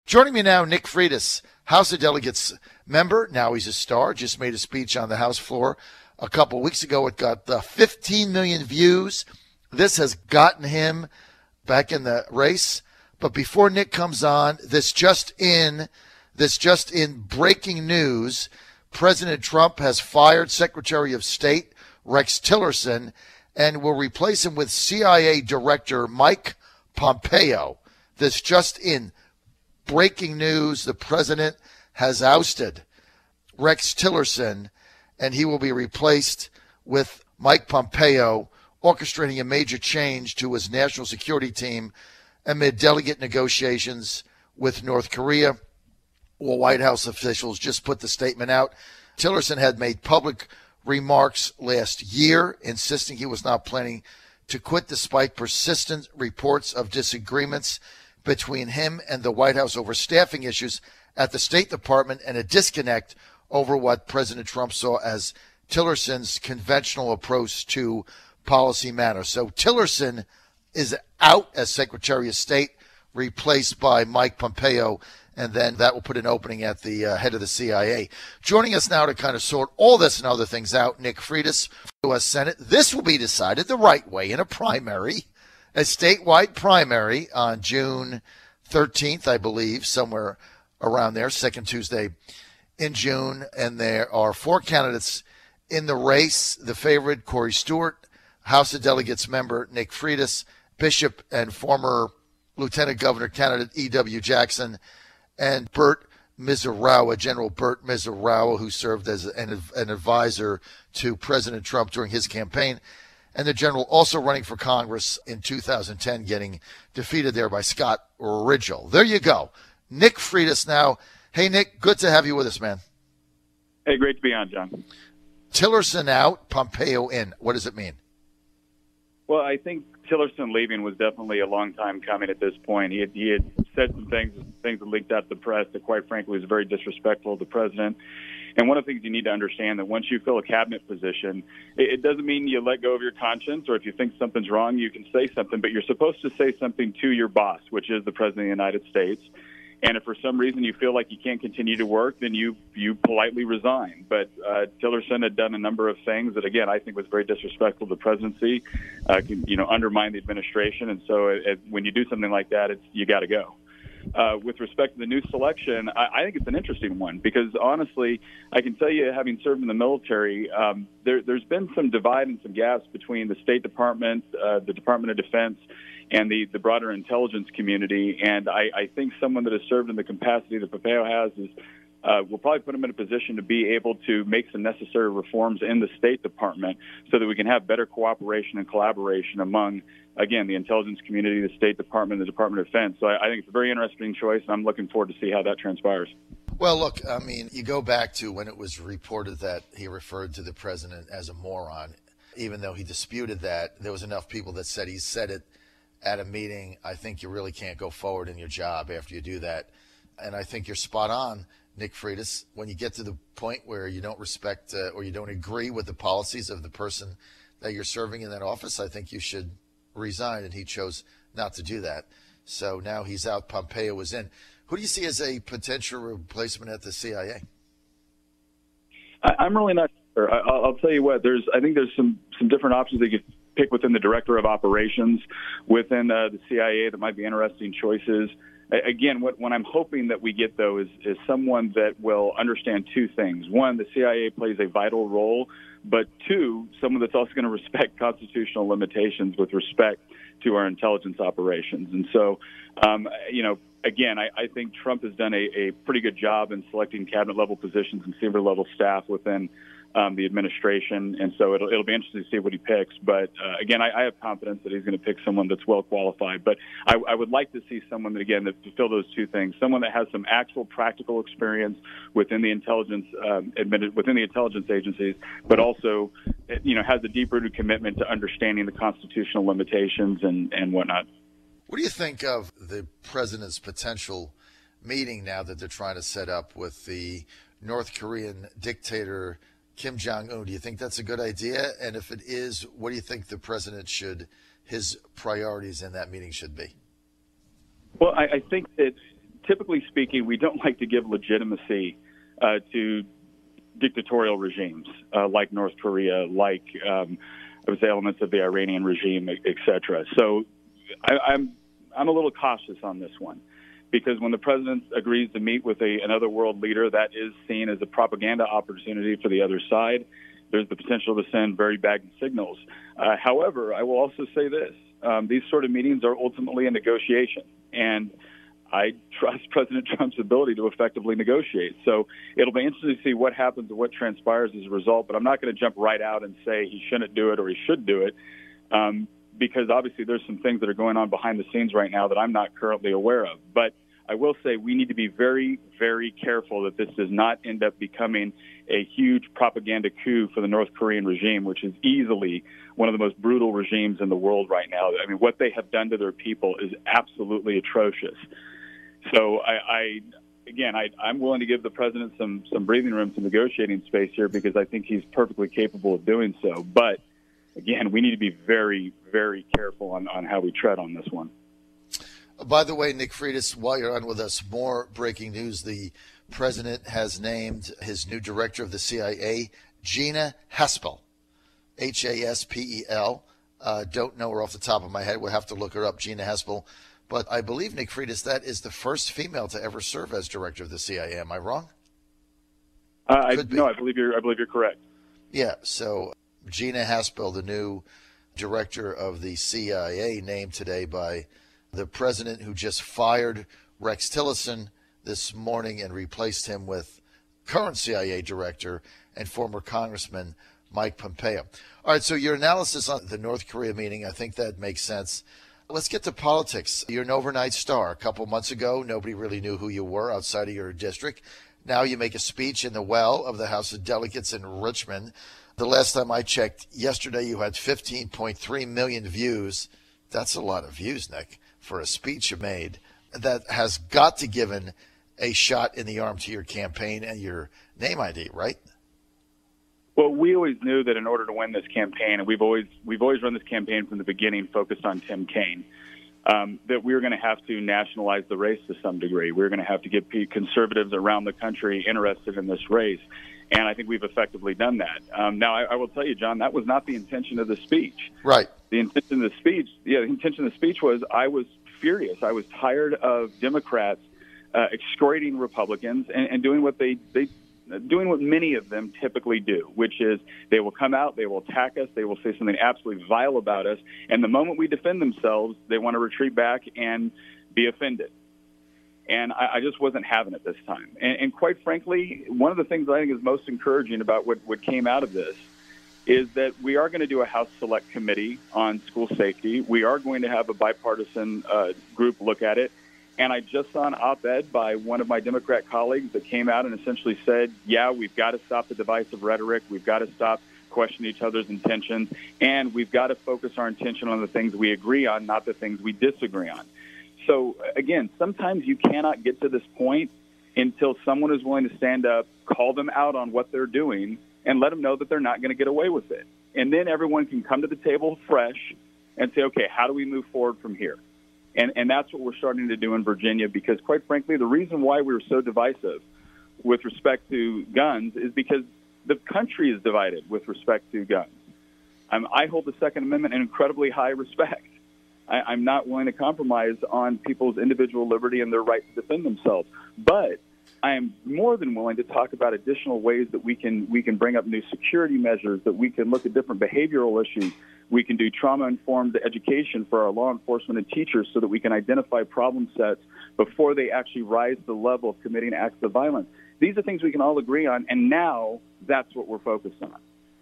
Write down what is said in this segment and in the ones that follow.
Joining me now, Nick Freitas, House of Delegates member. Now he's a star. Just made a speech on the House floor a couple weeks ago. It got 15 million views. This has gotten him back in the race. But before Nick comes on, this just in breaking news, President Trump has fired Secretary of State Rex Tillerson and will replace him with CIA Director Mike Pompeo. This just in breaking news, the president has ousted Rex Tillerson, and he will be replaced with Mike Pompeo, orchestrating a major change to his national security team amid delegate negotiations with North Korea. Well, White House officials just put the statement out. Tillerson had made public remarks last year, insisting he was not planning to quit despite persistent reports of disagreements between him and the White House over staffing issues at the State Department and a disconnect over what President Trump saw as Tillerson's conventional approach to policy matters. So Tillerson is out as Secretary of State, replaced by Mike Pompeo, and then that will put an opening at the head of the CIA. Joining us now to kind of sort all this and other things out, Nick Freitas, U.S. Senate. This will be decided the right way in a primary, a statewide primary on June 13th, I believe, somewhere around there, second Tuesday in June. And there are 4 candidates in the race. The favorite, Corey Stewart, House of Delegates member Nick Freitas, Bishop and former Lieutenant Governor candidate E.W. Jackson, and Burt Mizrawa, General Burt Mizrawa, who served as an advisor to President Trump during his campaign, and the general also running for Congress in 2010, getting defeated there by Scott Ridgell. There you go. Nick Freitas now. Hey, Nick, good to have you with us, man. Hey, great to be on, John. Tillerson out, Pompeo in. What does it mean? Well, I think Tillerson leaving was definitely a long time coming at this point. He had said some things that leaked out to the press that, quite frankly, was very disrespectful of the president. And one of the things you need to understand that once you fill a cabinet position, it doesn't mean you let go of your conscience, or if you think something's wrong, you can say something, but you're supposed to say something to your boss, which is the President of the United States. And if for some reason you feel like you can't continue to work, then you politely resign. But Tillerson had done a number of things that, again, I think was very disrespectful to the presidency, undermine the administration. And so when you do something like that, you got to go. With respect to the new selection, I think it's an interesting one because, honestly, I can tell you, having served in the military, there's been some divide and some gaps between the State Department, the Department of Defense, and the broader intelligence community. And I think someone that has served in the capacity that Pompeo has will probably put him in a position to be able to make some necessary reforms in the State Department so that we can have better cooperation and collaboration among, again, the intelligence community, the State Department, the Department of Defense. So I think it's a very interesting choice, and I'm looking forward to see how that transpires. Well, look, I mean, you go back to when it was reported that he referred to the president as a moron. Even though he disputed that, there was enough people that said he said it at a meeting. I think you really can't go forward in your job after you do that. And I think you're spot on, Nick Freitas. When you get to the point where you don't respect or you don't agree with the policies of the person that you're serving in that office, I think you should resign. And he chose not to do that. So now he's out. Pompeo is in. Who do you see as a potential replacement at the CIA? I'm really not sure. I'll tell you what. I think there's some different options that you could pick within the director of operations within the CIA that might be interesting choices. Again, what I'm hoping that we get, though, is someone that will understand 2 things. 1, the CIA plays a vital role, but 2, someone that's also going to respect constitutional limitations with respect to our intelligence operations. And so, again, I think Trump has done a pretty good job in selecting cabinet-level positions and senior-level staff within the administration, and so it'll be interesting to see what he picks. But again, I have confidence that he's going to pick someone that's well qualified. But I would like to see someone that, again, that fulfill those 2 things: someone that has some actual practical experience within the intelligence agencies, but also has a deep-rooted commitment to understanding the constitutional limitations and whatnot. What do you think of the president's potential meeting now that they're trying to set up with the North Korean dictator Kim Jong-un? Do you think that's a good idea? And if it is, what do you think the president his priorities in that meeting should be? Well, I think that typically speaking, we don't like to give legitimacy to dictatorial regimes like North Korea, like I would say elements of the Iranian regime, et cetera. So I'm a little cautious on this one, because when the president agrees to meet with another world leader, that is seen as a propaganda opportunity for the other side. There's the potential to send very bad signals. However, I will also say this. These sort of meetings are ultimately a negotiation, and I trust President Trump's ability to effectively negotiate. So it'll be interesting to see what happens and what transpires as a result, but I'm not going to jump right out and say he shouldn't do it or he should do it, because obviously there's some things that are going on behind the scenes right now that I'm not currently aware of. But I will say we need to be very, very careful that this does not end up becoming a huge propaganda coup for the North Korean regime, which is easily one of the most brutal regimes in the world right now. I mean, what they have done to their people is absolutely atrocious. So I'm willing to give the president some breathing room, some negotiating space here, because I think he's perfectly capable of doing so. But again, we need to be very, very careful on how we tread on this one. By the way, Nick Freitas, while you're on with us, more breaking news. The president has named his new director of the CIA, Gina Haspel, Haspel. Don't know her off the top of my head. We'll have to look her up, Gina Haspel. But I believe, Nick Freitas, that is the first female to ever serve as director of the CIA. Am I wrong? No, I believe you're correct. Yeah, so Gina Haspel, the new director of the CIA, named today by the president, who just fired Rex Tillerson this morning and replaced him with current CIA director and former Congressman Mike Pompeo. All right, so your analysis on the North Korea meeting, I think that makes sense. Let's get to politics. You're an overnight star. A couple months ago, nobody really knew who you were outside of your district. Now you make a speech in the well of the House of Delegates in Richmond. The last time I checked, yesterday, you had 15.3 million views. That's a lot of views, Nick, for a speech you made. That has got to given a shot in the arm to your campaign and your name ID, right? Well, we always knew that in order to win this campaign, and we've always run this campaign from the beginning focused on Tim Kaine, that we were going to have to nationalize the race to some degree. We were going to have to get conservatives around the country interested in this race, and I think we've effectively done that. Now, I will tell you, John, that was not the intention of the speech. Right. The intention of the speech was I was furious. I was tired of Democrats excoriating Republicans and doing what doing what many of them typically do, which is they will come out, they will attack us, they will say something absolutely vile about us, and the moment we defend themselves, they want to retreat back and be offended. And I just wasn't having it this time. And quite frankly, one of the things I think is most encouraging about what came out of this is that we are going to do a House Select Committee on school safety. We are going to have a bipartisan group look at it. And I just saw an op-ed by one of my Democrat colleagues that came out and essentially said, yeah, we've got to stop the divisive rhetoric. We've got to stop questioning each other's intentions. And we've got to focus our attention on the things we agree on, not the things we disagree on. So, again, sometimes you cannot get to this point until someone is willing to stand up, call them out on what they're doing, and let them know that they're not going to get away with it. And then everyone can come to the table fresh and say, okay, how do we move forward from here? And that's what we're starting to do in Virginia, because, quite frankly, the reason why we were so divisive with respect to guns is because the country is divided with respect to guns. I hold the Second Amendment in incredibly high respect. I'm not willing to compromise on people's individual liberty and their right to defend themselves. But I am more than willing to talk about additional ways that we can bring up new security measures, that we can look at different behavioral issues. We can do trauma-informed education for our law enforcement and teachers so that we can identify problem sets before they actually rise to the level of committing acts of violence. These are things we can all agree on, and now that's what we're focused on.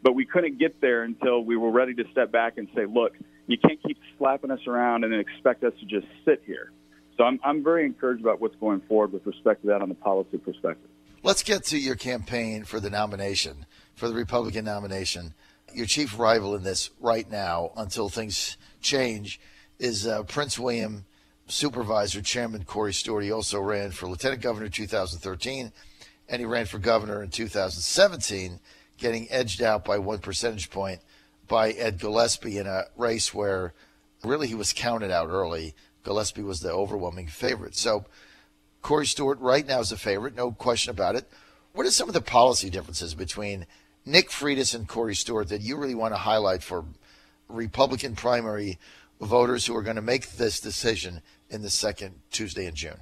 But we couldn't get there until we were ready to step back and say, look, you can't keep slapping us around and then expect us to just sit here. So I'm very encouraged about what's going forward with respect to that on the policy perspective. Let's get to your campaign for the nomination, for the Republican nomination. Your chief rival in this right now, until things change, is Prince William Supervisor Chairman Corey Stewart. He also ran for Lieutenant Governor in 2013, and he ran for governor in 2017, getting edged out by 1 percentage point by Ed Gillespie in a race where really he was counted out early. Gillespie was the overwhelming favorite. So Corey Stewart right now is a favorite, no question about it. What are some of the policy differences between Nick Freitas and Corey Stewart that you really want to highlight for Republican primary voters who are going to make this decision in the second Tuesday in June?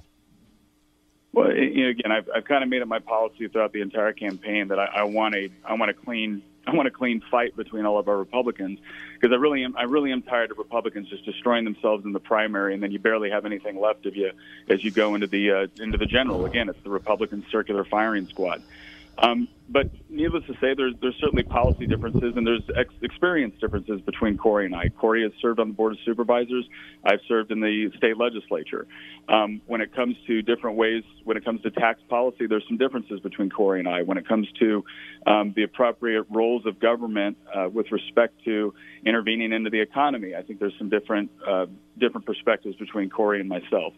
Well, again, I've kind of made it my policy throughout the entire campaign that I want a clean fight between all of our Republicans, because I really am tired of Republicans just destroying themselves in the primary, and then you barely have anything left of you as you go into the general. Again, it's the Republican circular firing squad. But needless to say, there's certainly policy differences, and there's experience differences between Corey and I. Corey has served on the Board of Supervisors. I've served in the state legislature. When it comes to different ways, when it comes to tax policy, there's some differences between Corey and I. When it comes to the appropriate roles of government with respect to intervening into the economy, I think there's some different perspectives between Corey and myself.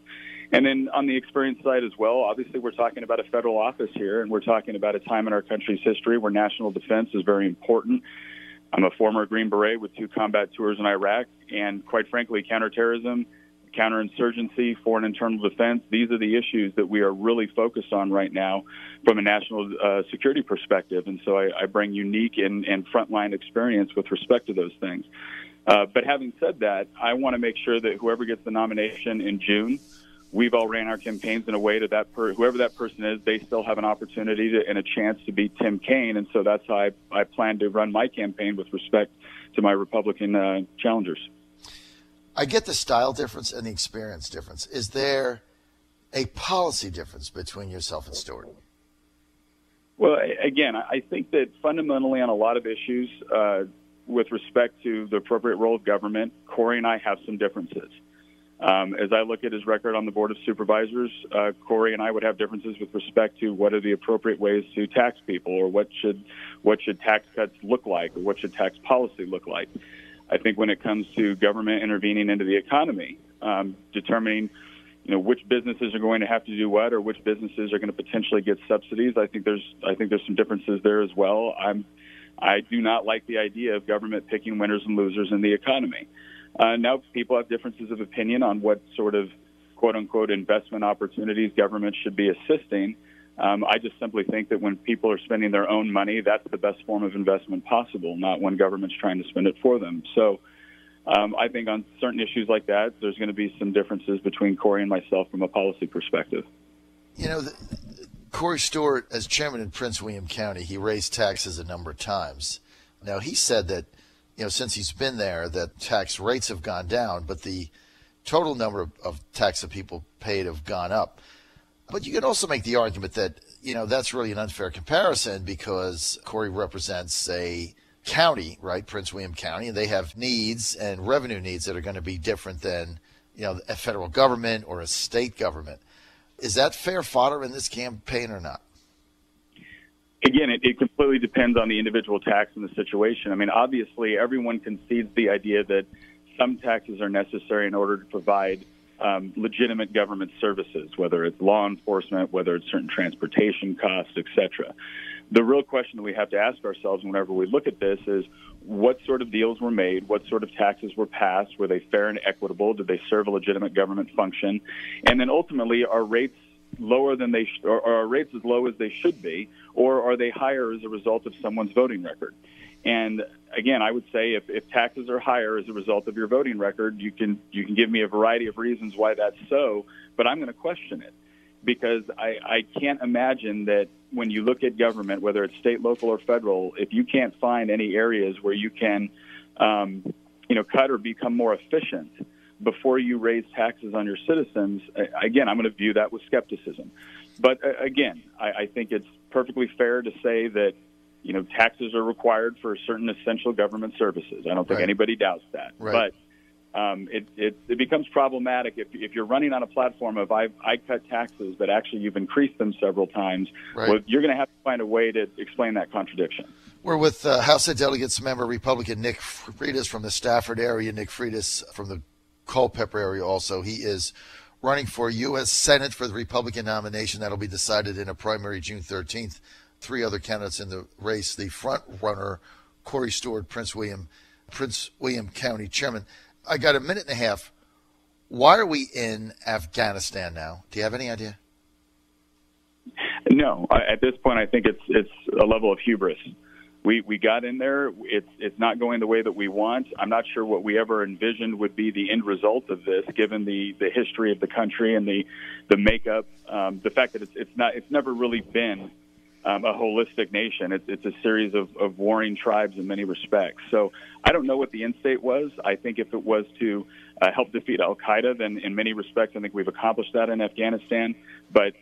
And then on the experience side as well, obviously we're talking about a federal office here, and we're talking about a time in our country's history where national defense is very important. I'm a former Green Beret with 2 combat tours in Iraq, and quite frankly, counterterrorism, counterinsurgency, foreign internal defense, these are the issues that we are really focused on right now from a national security perspective. And so I bring unique and frontline experience with respect to those things. But having said that, I want to make sure that whoever gets the nomination in June, we've all ran our campaigns in a way that whoever that person is, they still have an opportunity and a chance to beat Tim Kaine. And so that's how I plan to run my campaign with respect to my Republican challengers. I get the style difference and the experience difference. Is there a policy difference between yourself and Stewart? Well, again, I think that fundamentally on a lot of issues with respect to the appropriate role of government, Corey and I have some differences. As I look at his record on the Board of Supervisors, Corey and I would have differences with respect to what are the appropriate ways to tax people, or what should tax cuts look like, or what should tax policy look like. I think when it comes to government intervening into the economy, determining which businesses are going to have to do what, or which businesses are going to potentially get subsidies, I think there's some differences there as well. I do not like the idea of government picking winners and losers in the economy. Now, people have differences of opinion on what sort of quote-unquote investment opportunities government should be assisting. I just simply think that when people are spending their own money, that's the best form of investment possible, not when government's trying to spend it for them. So I think on certain issues like that, there's going to be some differences between Corey and myself from a policy perspective. Corey Stewart, as chairman in Prince William County, he raised taxes a number of times. Now, he said that since he's been there, that tax rates have gone down, but the total number of tax that people paid have gone up. But you can also make the argument that, that's really an unfair comparison, because Corey represents a county, right, Prince William County, and they have needs and revenue needs that are going to be different than, a federal government or a state government. Is that fair fodder in this campaign or not? Again, it completely depends on the individual tax and the situation. I mean, obviously, everyone concedes the idea that some taxes are necessary in order to provide legitimate government services, whether it's law enforcement, whether it's certain transportation costs, et cetera. The real question that we have to ask ourselves whenever we look at this is, what sort of deals were made? What sort of taxes were passed? Were they fair and equitable? Did they serve a legitimate government function? And then ultimately, are rates lower than they or are rates as low as they should be, or are they higher as a result of someone's voting record? And again, I would say if taxes are higher as a result of your voting record, you can give me a variety of reasons why that's so, but I'm going to question it, because I can't imagine that when you look at government, whether it's state, local, or federal, if you can't find any areas where you can cut or become more efficient before you raise taxes on your citizens, again, I'm going to view that with skepticism. But again, I think it's perfectly fair to say that, taxes are required for certain essential government services. I don't think anybody doubts that. Right. But it becomes problematic if you're running on a platform of I cut taxes, but actually you've increased them several times. Right. Well, you're going to have to find a way to explain that contradiction. We're with House of Delegates member Republican Nick Freitas from the Stafford area. Nick Freitas from the Culpeper area also. He is running for U.S. Senate for the Republican nomination. That'll be decided in a primary June 13th. 3 other candidates in the race. The front runner, Corey Stewart, Prince William County chairman. I got a minute and a half. Why are we in Afghanistan now? Do you have any idea? No, at this point, I think it's a level of hubris. We got in there. It's not going the way that we want. I'm not sure what we ever envisioned would be the end result of this, given the history of the country and the makeup, the fact that it's never really been a holistic nation. It's a series of warring tribes in many respects. So I don't know what the end state was. I think if it was to help defeat al-Qaeda, then in many respects I think we've accomplished that in Afghanistan. But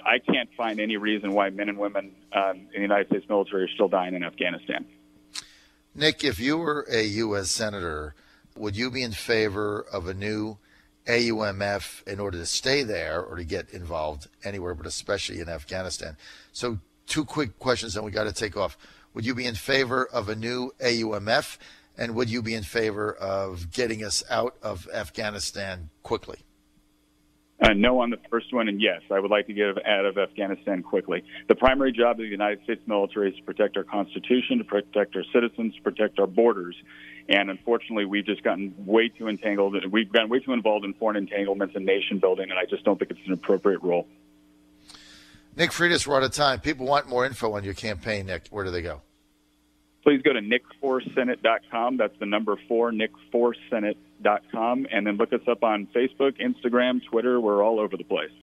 I can't find any reason why men and women in the United States military are still dying in Afghanistan. Nick, if you were a U.S. Senator, would you be in favor of a new AUMF in order to stay there or to get involved anywhere, but especially in Afghanistan? So 2 quick questions, and we got to take off. Would you be in favor of a new AUMF, and would you be in favor of getting us out of Afghanistan quickly? No on the first one, and yes, I would like to get out of Afghanistan quickly. The primary job of the United States military is to protect our Constitution, to protect our citizens, to protect our borders. And unfortunately, we've just gotten way too entangled. We've gotten way too involved in foreign entanglements and nation building, and I just don't think it's an appropriate role. Nick Freitas, we're out of time. People want more info on your campaign, Nick. Where do they go? Please go to nick4senate.com. That's the number 4, nick4senate.com. And then look us up on Facebook, Instagram, Twitter. We're all over the place.